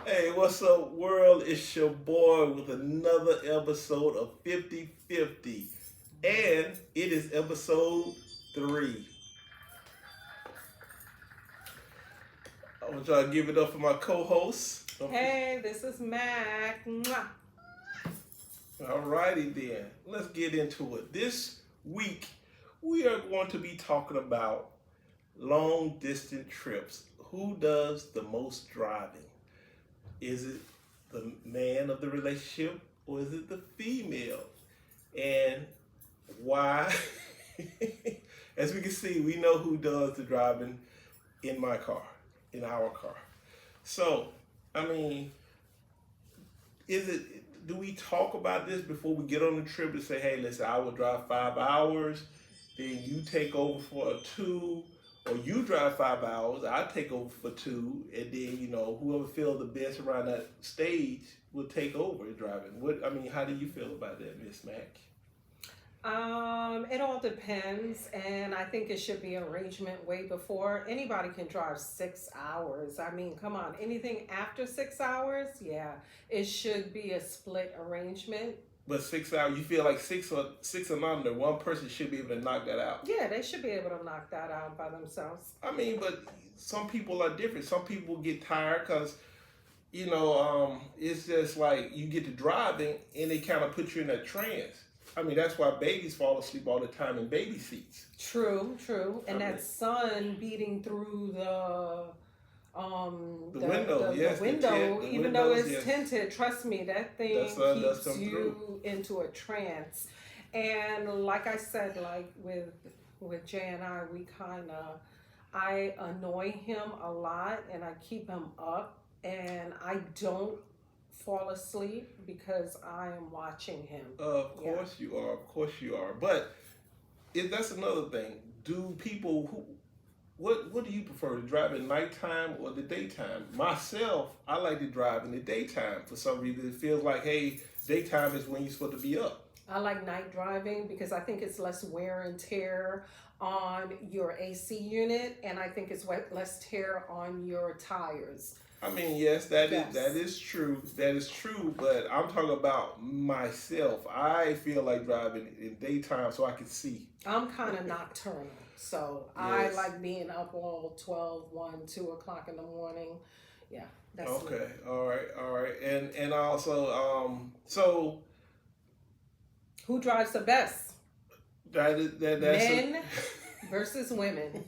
Hey, what's up, world? It's your boy with another episode of 50/50, and it is episode 3. I want y'all to give it up for my co hosts. Hey, this is Mac. Mwah. Alrighty, then. Let's get into it. This week, we are going to be talking about long distance trips. Who does the most driving? Is it the man of the relationship or is it the female? And why? As we can see, we know who does the driving in my car, in our car. So, I mean, is it? Do we talk about this before we get on the trip and say, "Hey, listen, I will drive 5 hours, then you take over for a two, or you drive 5 hours, I take over for two, and then whoever feels the best around that stage will take over driving." What I mean, how do you feel about that, Miss Mac? It all depends, and I think it should be arrangement way before. Anybody can drive 6 hours. I mean, come on, anything after 6 hours, yeah, it should be a split arrangement. But 6 hours, you feel like six and under, one person should be able to knock that out. Yeah, they should be able to knock that out by themselves. I mean, but some people are different. Some people get tired because it's just like you get to driving and they kind of put you in that trance. I mean, that's why babies fall asleep all the time in baby seats. True, true. And I mean, that sun beating through the window, yes, the window, the even though windows, it's yes. tinted, trust me, that thing The sun does keeps come you through. into a trance. And like I said, like with Jay and we kind of, I annoy him a lot and I keep him up and I don't fall asleep because I am watching him. Of Yeah. course you are. Of course you are. But that's another thing. Do people who what do you prefer to drive at nighttime or the daytime? Myself, I like to drive in the daytime for some reason. It feels like, hey, daytime is when you're supposed to be up. I like night driving because I think it's less wear and tear on your AC unit, and I think it's less tear on your tires. I mean, yes, that is Yes. true. That is true. But I'm talking about myself. I feel like driving in daytime so I can see. I'm kind of nocturnal, so I Yes. like being up all 12, 1, 2 o'clock in the morning. Yeah, that's me. Okay. All right. All right. And also so Who drives the best? that's Men versus women.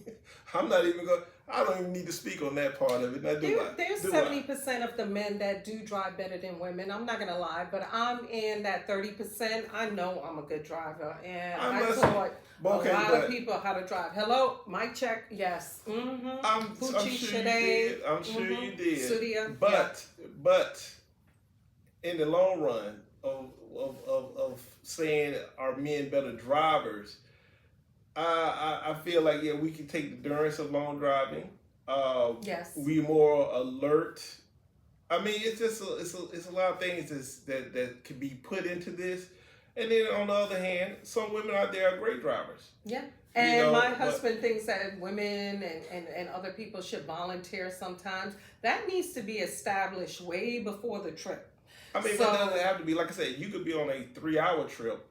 I'm not even going. I don't even need to speak on that part of it. Now, There's Do 70% of the men that do drive better than women. I'm not gonna lie, but I'm in that 30%. I know I'm a good driver, and I taught Okay, a lot but of people how to drive. Hello, mic check. Yes. Mm-hmm. I'm Pucci, sure you Shade. did. I'm sure you did. Studia. But in the long run of saying are men better drivers, I feel like we can take the endurance of long driving. Yes. We more alert. I mean, it's just it's a lot of things that can be put into this. And then on the other hand, some women out there are great drivers. Yeah. And my but husband thinks that women and other people should volunteer sometimes. That needs to be established way before the trip. I mean, So- but it doesn't have to be. Like I said, you could be on a 3-hour trip,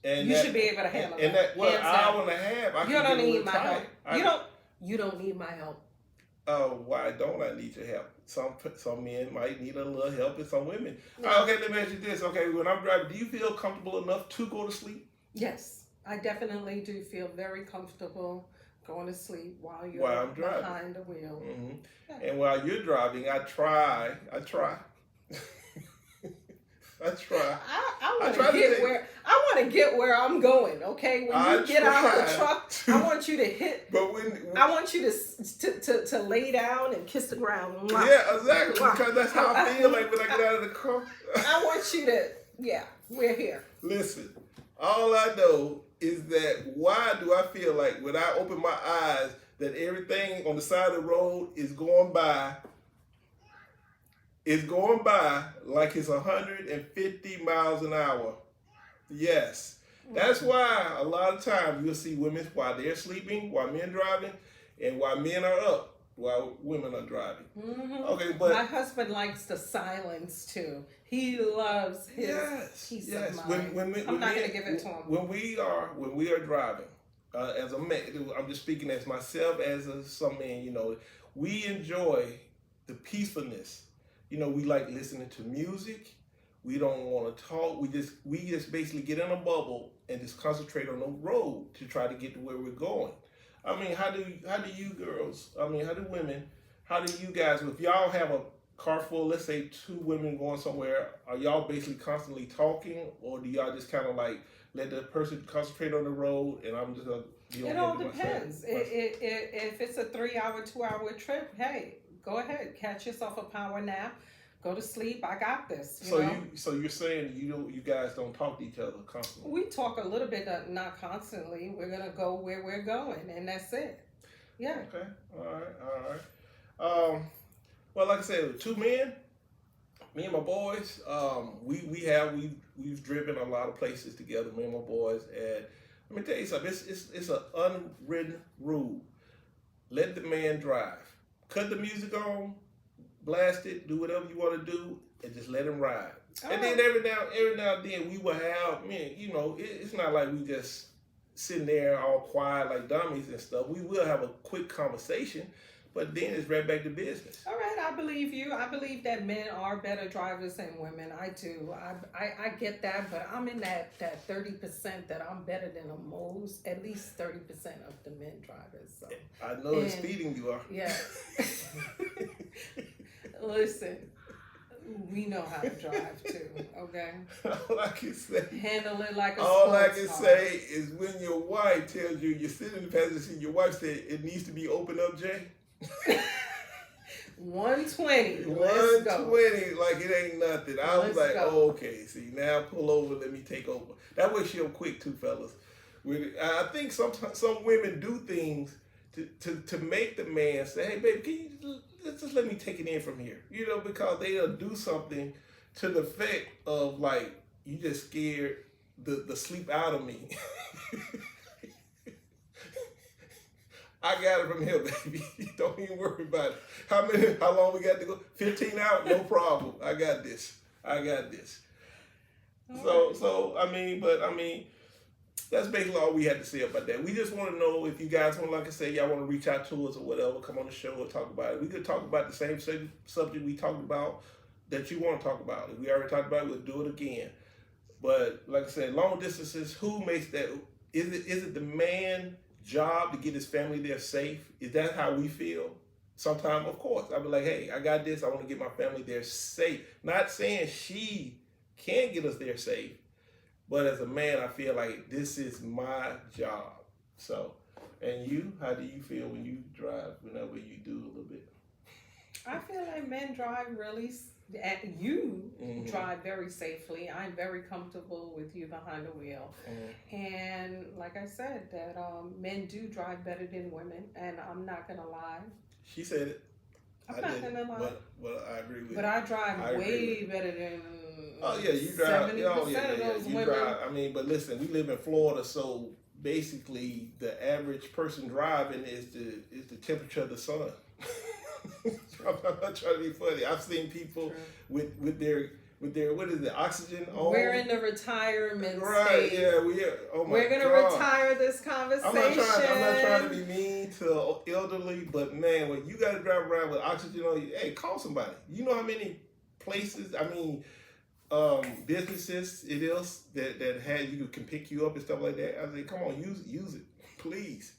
and You should be able to handle and that. that an Hands down. hour and a half. I You can don't get a need little my tired. help. You don't need my help. Why don't I need your help? Some men might need a little help, and some women. Yeah. Okay, let me ask you this. Okay, when I'm driving, do you feel comfortable enough to go to sleep? Yes, I definitely do feel very comfortable going to sleep while you're While I'm driving. behind the wheel. Hmm. Yeah. And while you're driving, I try. I try. I want try to to get take- where I'm going. Okay, when I you get out of the try truck, to- I want you to hit. But when I want you to lay down and kiss the ground. Mwah. yeah, exactly, Mwah. because that's how I feel like when I get out of the car. I want you to. Yeah, we're here. Listen, all I know is that why do I feel like when I open my eyes that everything on the side of the road is going by like it's 150 miles an hour. Yes. That's why a lot of times you'll see women while they're sleeping, while men driving, and while men are up. while women are driving. Mm-hmm. Okay, but my husband likes the silence too. He loves his peace of mind. I'm not going to give it to him. When we are driving, as a man, I'm just speaking as myself, as some men. You know, we enjoy the peacefulness. You know, we like listening to music. We don't want to talk. We just basically get in a bubble and just concentrate on the road to try to get to where we're going. I mean, how do you girls? I mean, how do women? How do you guys? If y'all have a car full, let's say 2 women going somewhere, are y'all basically constantly talking, or do y'all just kind of like let the person concentrate on the road and I'm just gonna be on It all depends. If it's a 3-hour, 2-hour trip, hey, go ahead, catch yourself a power nap, go to sleep. I got this. You know? So you're saying you guys don't talk to each other constantly? We talk a little bit, not constantly. We're gonna go where we're going, and that's it. Yeah. Okay. All right. Well, like I said, 2 men, me and my boys, we've driven a lot of places together, me and my boys, and let me tell you something, it's an unwritten rule. Let the man drive. Cut the music on, blast it, do whatever you want to do, and just let him ride. And then every now and then we will have, you know, it's not like we just sitting there all quiet like dummies and stuff. We will have a quick conversation, but then it's right back to business. All right, I believe you. I believe that men are better drivers than women. I do. I get that, but I'm in that 30% that I'm better than the most, at least 30% of the men drivers. So. I know it's speeding you are. Yeah. Listen, we know how to drive too, okay? All I can say. Handle it like a All I can car. say is when your wife tells you, you're sitting in the passenger seat, your wife said, it needs to be opened up, Jay. 120. 120, like it ain't nothing. I was like, go. oh, okay, see, now pull over, let me take over. That way she'll quick too, fellas. I think some women do things to make the man say, hey, baby, can you just let me take it in from here? You know, because they'll do something to the effect of like, you just scared the sleep out of me. I got it from here, baby. Don't even worry about it. How long we got to go? 15 hours? No problem. I got this. So I mean, that's basically all we had to say about that. We just want to know if you guys want, like I said, y'all want to reach out to us or whatever, come on the show and talk about it. We could talk about the same subject we talked about that you want to talk about. If we already talked about it, we'll do it again. But like I said, long distances, who makes that? Is it the man job to get his family there safe? Is that how we feel? Sometimes, of course, I'll be like, hey, I got this. I want to get my family there safe. Not saying she can't get us there safe, but as a man, I feel like this is my job. So, and you, how do you feel when you drive, whenever you do a little bit? I feel like men drive really, drive very safely. I'm very comfortable with you behind the wheel. And like I said, that men do drive better than women, and I'm not going to lie. She said it. I'm not going to lie. But I agree with you. But I drive way better than oh yeah, you drive. 70% of those you women. drive. I mean, but listen, we live in Florida, so basically the average person driving is the temperature of the sun. I'm not trying to be funny. I've seen people with their what is it, oxygen on. We're in the retirement right, state. Yeah, we are. Oh my We're gonna God. retire this conversation. I'm not trying to be mean to elderly, but man, when you got to drive around with oxygen on you, hey, call somebody. You know how many places? I mean, businesses it is that you can pick you up and stuff like that. I say, come on, use it, please.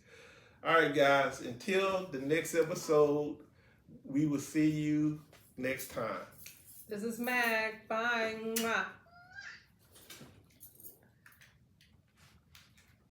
All right, guys. Until the next episode, we will see you next time. This is Mag. Bye. Mwah.